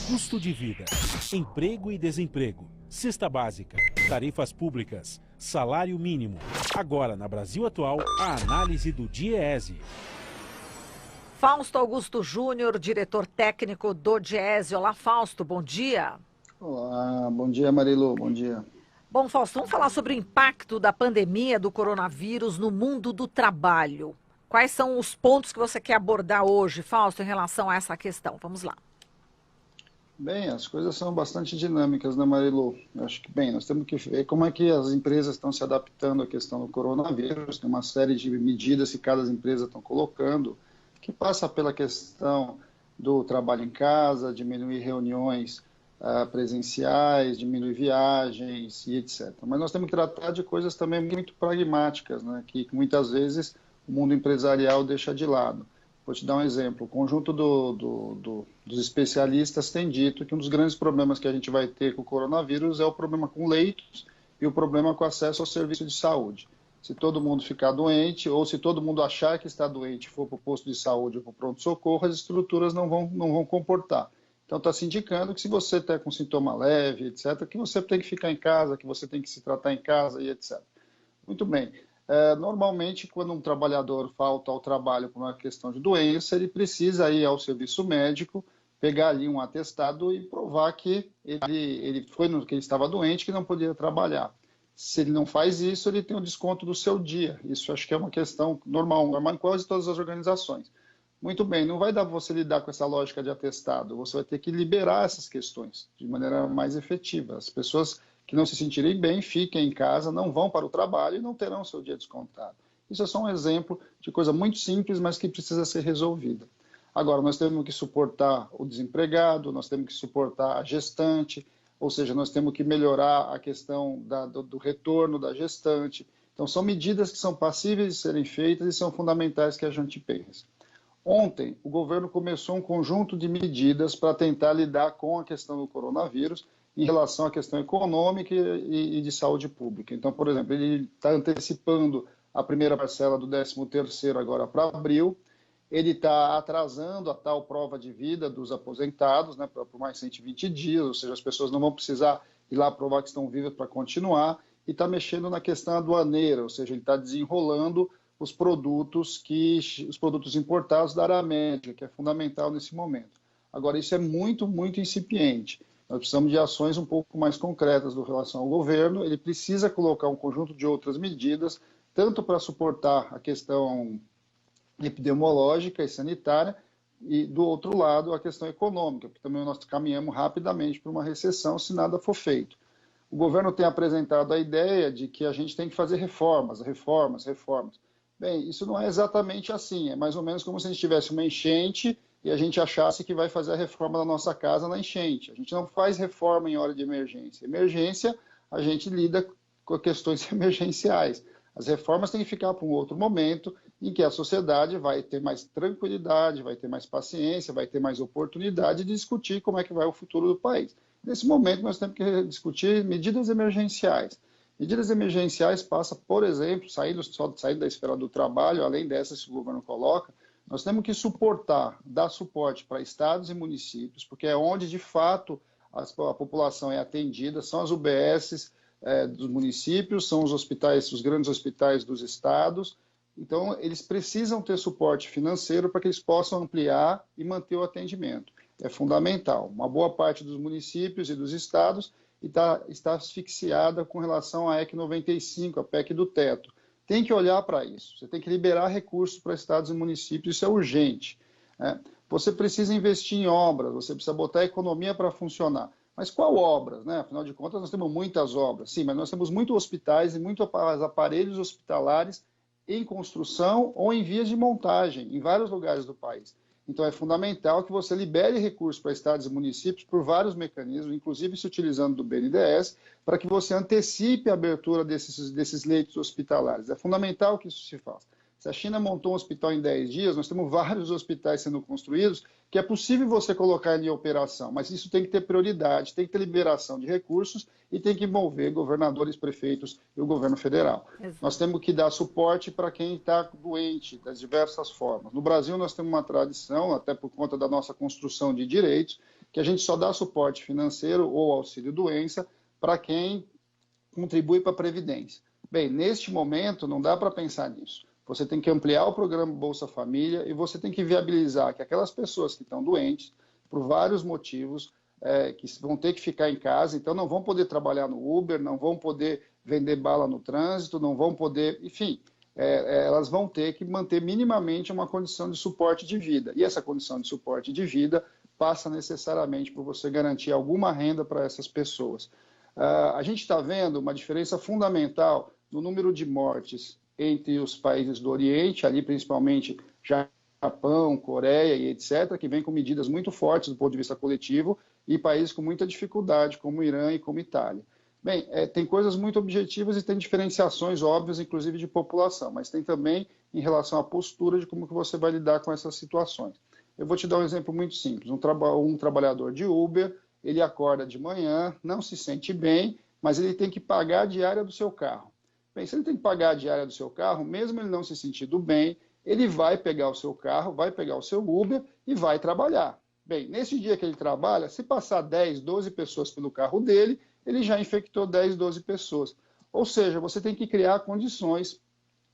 Custo de vida, emprego e desemprego, cesta básica, tarifas públicas, salário mínimo. Agora, na Brasil Atual, a análise do DIEESE. Fausto Augusto Junior, diretor técnico do DIEESE. Olá, Fausto, bom dia. Olá, bom dia, Marilu, bom dia. Bom, Fausto, vamos falar sobre o impacto da pandemia do coronavírus no mundo do trabalho. Quais são os pontos que você quer abordar hoje, Fausto, em relação a essa questão? Vamos lá. Bem, as coisas são bastante dinâmicas, né, Marilu? Eu acho que, bem, nós temos que ver como é que as empresas estão se adaptando à questão do coronavírus. Tem uma série de medidas que cada empresa estão colocando, que passa pela questão do trabalho em casa, diminuir reuniões presenciais, diminuir viagens e etc. Mas nós temos que tratar de coisas também muito pragmáticas, né, que muitas vezes o mundo empresarial deixa de lado. Vou te dar um exemplo. O conjunto dos especialistas tem dito que um dos grandes problemas que a gente vai ter com o coronavírus é o problema com leitos e o problema com acesso ao serviço de saúde. Se todo mundo ficar doente ou se todo mundo achar que está doente e for para o posto de saúde ou para o pronto-socorro, as estruturas não vão comportar. Então está se indicando que se você está com sintoma leve, etc., que você tem que ficar em casa, que você tem que se tratar em casa e etc. Muito bem. Normalmente, quando um trabalhador falta ao trabalho por uma questão de doença, ele precisa ir ao serviço médico, pegar ali um atestado e provar que ele estava doente, que não podia trabalhar. Se ele não faz isso, ele tem um desconto do seu dia. Isso acho que é uma questão normal em quase todas as organizações. Muito bem, não vai dar para você lidar com essa lógica de atestado, você vai ter que liberar essas questões de maneira mais efetiva. As pessoas que não se sentirem bem, fiquem em casa, não vão para o trabalho e não terão seu dia descontado. Isso é só um exemplo de coisa muito simples, mas que precisa ser resolvida. Agora, nós temos que suportar o desempregado, nós temos que suportar a gestante, ou seja, nós temos que melhorar a questão do retorno da gestante. Então, são medidas que são passíveis de serem feitas e são fundamentais que a gente pense. Ontem, o governo começou um conjunto de medidas para tentar lidar com a questão do coronavírus, em relação à questão econômica e de saúde pública. Então, por exemplo, ele está antecipando a primeira parcela do 13º agora para abril, ele está atrasando a tal prova de vida dos aposentados, né, por mais 120 dias, ou seja, as pessoas não vão precisar ir lá provar que estão vivas para continuar, e está mexendo na questão aduaneira, ou seja, ele está desenrolando os produtos importados da área médica, que é fundamental nesse momento. Agora, isso é muito, muito incipiente. Nós precisamos de ações um pouco mais concretas em relação ao governo. Ele precisa colocar um conjunto de outras medidas, tanto para suportar a questão epidemiológica e sanitária, e, do outro lado, a questão econômica, porque também nós caminhamos rapidamente para uma recessão se nada for feito. O governo tem apresentado a ideia de que a gente tem que fazer reformas. Bem, isso não é exatamente assim. É mais ou menos como se a gente tivesse uma enchente e a gente achasse que vai fazer a reforma da nossa casa na enchente. A gente não faz reforma em hora de emergência. Emergência, a gente lida com questões emergenciais. As reformas têm que ficar para um outro momento em que a sociedade vai ter mais tranquilidade, vai ter mais paciência, vai ter mais oportunidade de discutir como é que vai o futuro do país. Nesse momento, nós temos que discutir medidas emergenciais. Medidas emergenciais passa, por exemplo, saindo da esfera do trabalho, além dessas que o governo coloca, nós temos que dar suporte para estados e municípios, porque é onde, de fato, a população é atendida, são as UBSs dos municípios, são os hospitais, os grandes hospitais dos estados. Então, eles precisam ter suporte financeiro para que eles possam ampliar e manter o atendimento. É fundamental. Uma boa parte dos municípios e dos estados está asfixiada com relação à EC 95, a PEC do teto. Tem que olhar para isso, você tem que liberar recursos para estados e municípios, isso é urgente. Você precisa investir em obras, você precisa botar a economia para funcionar. Mas qual obras? Né? Afinal de contas, nós temos muitas obras, sim, mas nós temos muitos hospitais e muitos aparelhos hospitalares em construção ou em vias de montagem, em vários lugares do país. Então, é fundamental que você libere recursos para estados e municípios por vários mecanismos, inclusive se utilizando do BNDES, para que você antecipe a abertura desses leitos hospitalares. É fundamental que isso se faça. Se a China montou um hospital em 10 dias, nós temos vários hospitais sendo construídos que é possível você colocar em operação, mas isso tem que ter prioridade, tem que ter liberação de recursos e tem que envolver governadores, prefeitos e o governo federal. Exato. Nós temos que dar suporte para quem está doente, das diversas formas. No Brasil, nós temos uma tradição, até por conta da nossa construção de direitos, que a gente só dá suporte financeiro ou auxílio-doença para quem contribui para a Previdência. Bem, neste momento, não dá para pensar nisso. Você tem que ampliar o programa Bolsa Família e você tem que viabilizar que aquelas pessoas que estão doentes, por vários motivos, que vão ter que ficar em casa, então não vão poder trabalhar no Uber, não vão poder vender bala no trânsito, não vão poder, enfim, elas vão ter que manter minimamente uma condição de suporte de vida. E essa condição de suporte de vida passa necessariamente por você garantir alguma renda para essas pessoas. A gente está vendo uma diferença fundamental no número de mortes entre os países do Oriente, ali principalmente Japão, Coreia e etc., que vem com medidas muito fortes do ponto de vista coletivo, e países com muita dificuldade, como o Irã e como a Itália. Bem, tem coisas muito objetivas e tem diferenciações óbvias, inclusive de população, mas tem também em relação à postura de como que você vai lidar com essas situações. Eu vou te dar um exemplo muito simples. Um trabalhador de Uber, ele acorda de manhã, não se sente bem, mas ele tem que pagar a diária do seu carro. Bem, se ele tem que pagar a diária do seu carro, mesmo ele não se sentindo bem, ele vai pegar o seu carro, vai pegar o seu Uber e vai trabalhar. Bem, nesse dia que ele trabalha, se passar 10, 12 pessoas pelo carro dele, ele já infectou 10, 12 pessoas. Ou seja, você tem que criar condições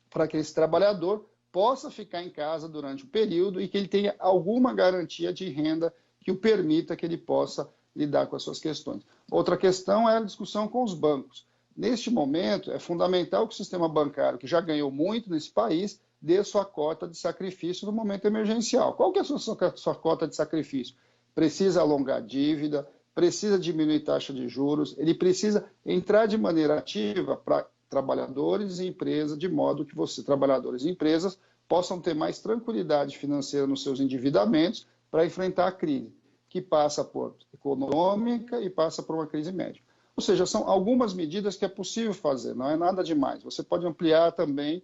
para que esse trabalhador possa ficar em casa durante o período e que ele tenha alguma garantia de renda que o permita que ele possa lidar com as suas questões. Outra questão é a discussão com os bancos. Neste momento, é fundamental que o sistema bancário, que já ganhou muito nesse país, dê sua cota de sacrifício no momento emergencial. Qual que é a sua cota de sacrifício? Precisa alongar dívida, precisa diminuir taxa de juros, ele precisa entrar de maneira ativa para trabalhadores e empresas, de modo que trabalhadores e empresas, possam ter mais tranquilidade financeira nos seus endividamentos para enfrentar a crise, que passa por econômica e passa por uma crise médica. Ou seja, são algumas medidas que é possível fazer, não é nada demais. Você pode ampliar também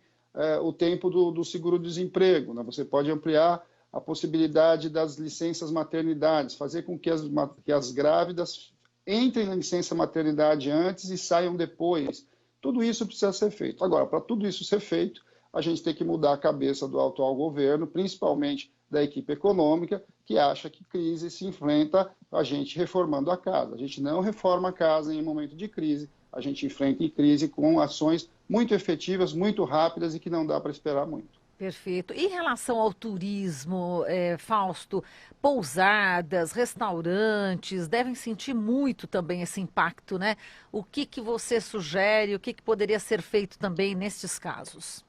o tempo do seguro-desemprego, né? Você pode ampliar a possibilidade das licenças maternidades, fazer com que as grávidas entrem na licença maternidade antes e saiam depois. Tudo isso precisa ser feito. Agora, para tudo isso ser feito, a gente tem que mudar a cabeça do atual governo, principalmente da equipe econômica, que acha que crise se enfrenta a gente reformando a casa. A gente não reforma a casa em momento de crise, a gente enfrenta em crise com ações muito efetivas, muito rápidas e que não dá para esperar muito. Perfeito. Em relação ao turismo, Fausto, pousadas, restaurantes, devem sentir muito também esse impacto, né? O que você sugere, o que poderia ser feito também nestes casos?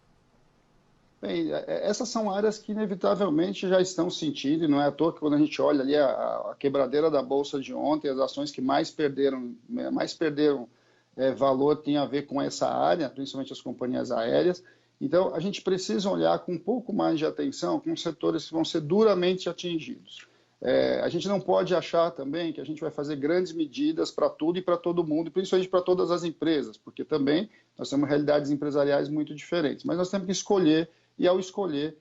Bem, essas são áreas que inevitavelmente já estão sentindo, e não é à toa que quando a gente olha ali a quebradeira da Bolsa de ontem, as ações que mais perderam valor tem a ver com essa área, principalmente as companhias aéreas. Então, a gente precisa olhar com um pouco mais de atenção com os setores que vão ser duramente atingidos. A gente não pode achar também que a gente vai fazer grandes medidas para tudo e para todo mundo, principalmente para todas as empresas, porque também nós temos realidades empresariais muito diferentes. Mas nós temos que escolher, e ao escolher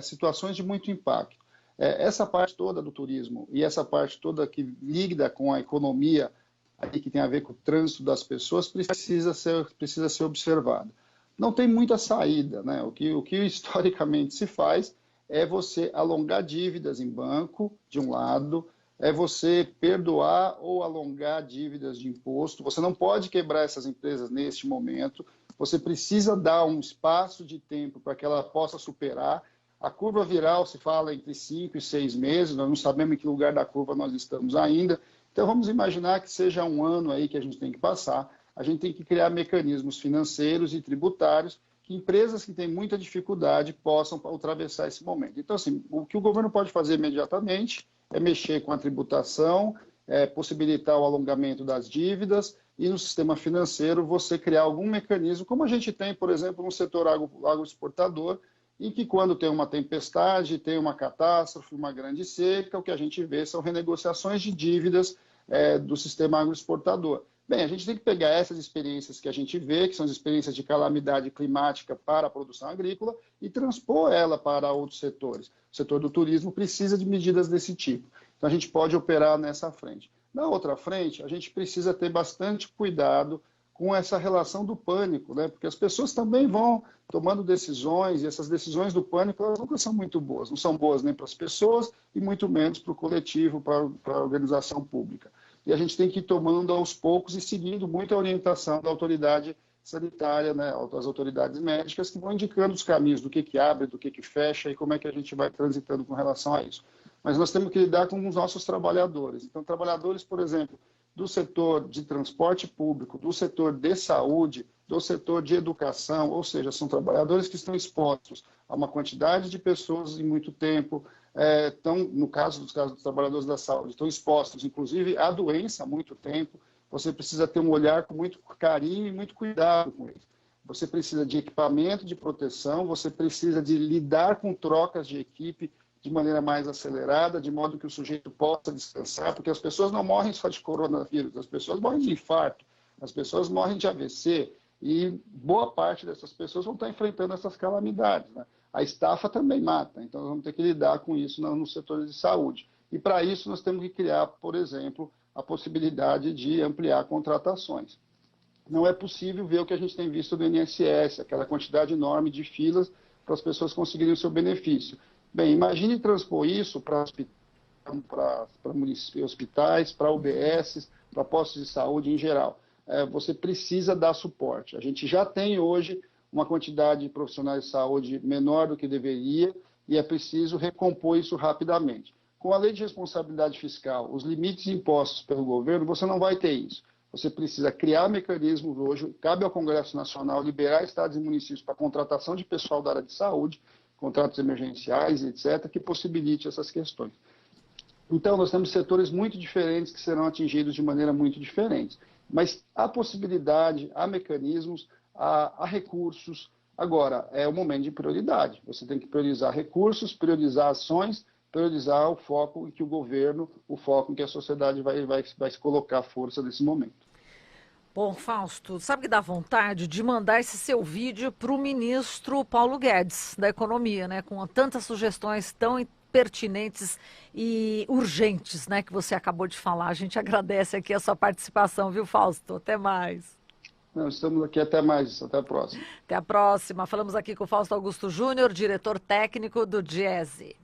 situações de muito impacto. Essa parte toda do turismo e essa parte toda que lida com a economia, aí que tem a ver com o trânsito das pessoas, precisa ser observada. Não tem muita saída, né? O que historicamente se faz é você alongar dívidas em banco, de um lado, é você perdoar ou alongar dívidas de imposto. Você não pode quebrar essas empresas neste momento, você precisa dar um espaço de tempo para que ela possa superar. A curva viral se fala entre 5 e 6 meses, nós não sabemos em que lugar da curva nós estamos ainda. Então vamos imaginar que seja um ano aí que a gente tem que passar. A gente tem que criar mecanismos financeiros e tributários que empresas que têm muita dificuldade possam atravessar esse momento. Então, assim, o que o governo pode fazer imediatamente é mexer com a tributação, possibilitar o alongamento das dívidas e no sistema financeiro você criar algum mecanismo, como a gente tem, por exemplo, no setor agroexportador, em que quando tem uma tempestade, tem uma catástrofe, uma grande seca, o que a gente vê são renegociações de dívidas do sistema agroexportador. Bem, a gente tem que pegar essas experiências que a gente vê, que são as experiências de calamidade climática para a produção agrícola, e transpor ela para outros setores. O setor do turismo precisa de medidas desse tipo. Então, a gente pode operar nessa frente. Na outra frente, a gente precisa ter bastante cuidado com essa relação do pânico, né? Porque as pessoas também vão tomando decisões, e essas decisões do pânico, elas nunca são muito boas. Não são boas nem para as pessoas e muito menos para o coletivo, para a organização pública. E a gente tem que ir tomando aos poucos e seguindo muito a orientação da autoridade sanitária, né? Das autoridades médicas, que vão indicando os caminhos do que abre, do que fecha e como é que a gente vai transitando com relação a isso. Mas nós temos que lidar com os nossos trabalhadores. Então, trabalhadores, por exemplo, do setor de transporte público, do setor de saúde, do setor de educação, ou seja, são trabalhadores que estão expostos a uma quantidade de pessoas em muito tempo, no caso dos trabalhadores da saúde, estão expostos, inclusive, à doença há muito tempo. Você precisa ter um olhar com muito carinho e muito cuidado com eles. Você precisa de equipamento de proteção, você precisa de lidar com trocas de equipe de maneira mais acelerada, de modo que o sujeito possa descansar, porque as pessoas não morrem só de coronavírus, as pessoas morrem de infarto, as pessoas morrem de AVC, e boa parte dessas pessoas vão estar enfrentando essas calamidades, né? A estafa também mata, então nós vamos ter que lidar com isso no setor de saúde. E para isso nós temos que criar, por exemplo, a possibilidade de ampliar contratações. Não é possível ver o que a gente tem visto do INSS, aquela quantidade enorme de filas para as pessoas conseguirem o seu benefício. Bem, imagine transpor isso para hospitais, para UBSs, para postos de saúde em geral. Você precisa dar suporte. A gente já tem hoje uma quantidade de profissionais de saúde menor do que deveria e é preciso recompor isso rapidamente. Com a lei de responsabilidade fiscal, os limites impostos pelo governo, você não vai ter isso. Você precisa criar mecanismos hoje, cabe ao Congresso Nacional liberar estados e municípios para contratação de pessoal da área de saúde, contratos emergenciais, etc., que possibilite essas questões. Então, nós temos setores muito diferentes que serão atingidos de maneira muito diferente. Mas há possibilidade, há mecanismos, há recursos. Agora, é o momento de prioridade. Você tem que priorizar recursos, priorizar ações, priorizar o foco em que o governo, o foco em que a sociedade vai se colocar força nesse momento. Bom, Fausto, sabe que dá vontade de mandar esse seu vídeo para o ministro Paulo Guedes, da Economia, né? Com tantas sugestões tão pertinentes e urgentes, né? Que você acabou de falar. A gente agradece aqui a sua participação, viu, Fausto? Até mais. Nós estamos aqui até mais. Até a próxima. Até a próxima. Falamos aqui com o Fausto Augusto Junior, diretor técnico do DIEESE.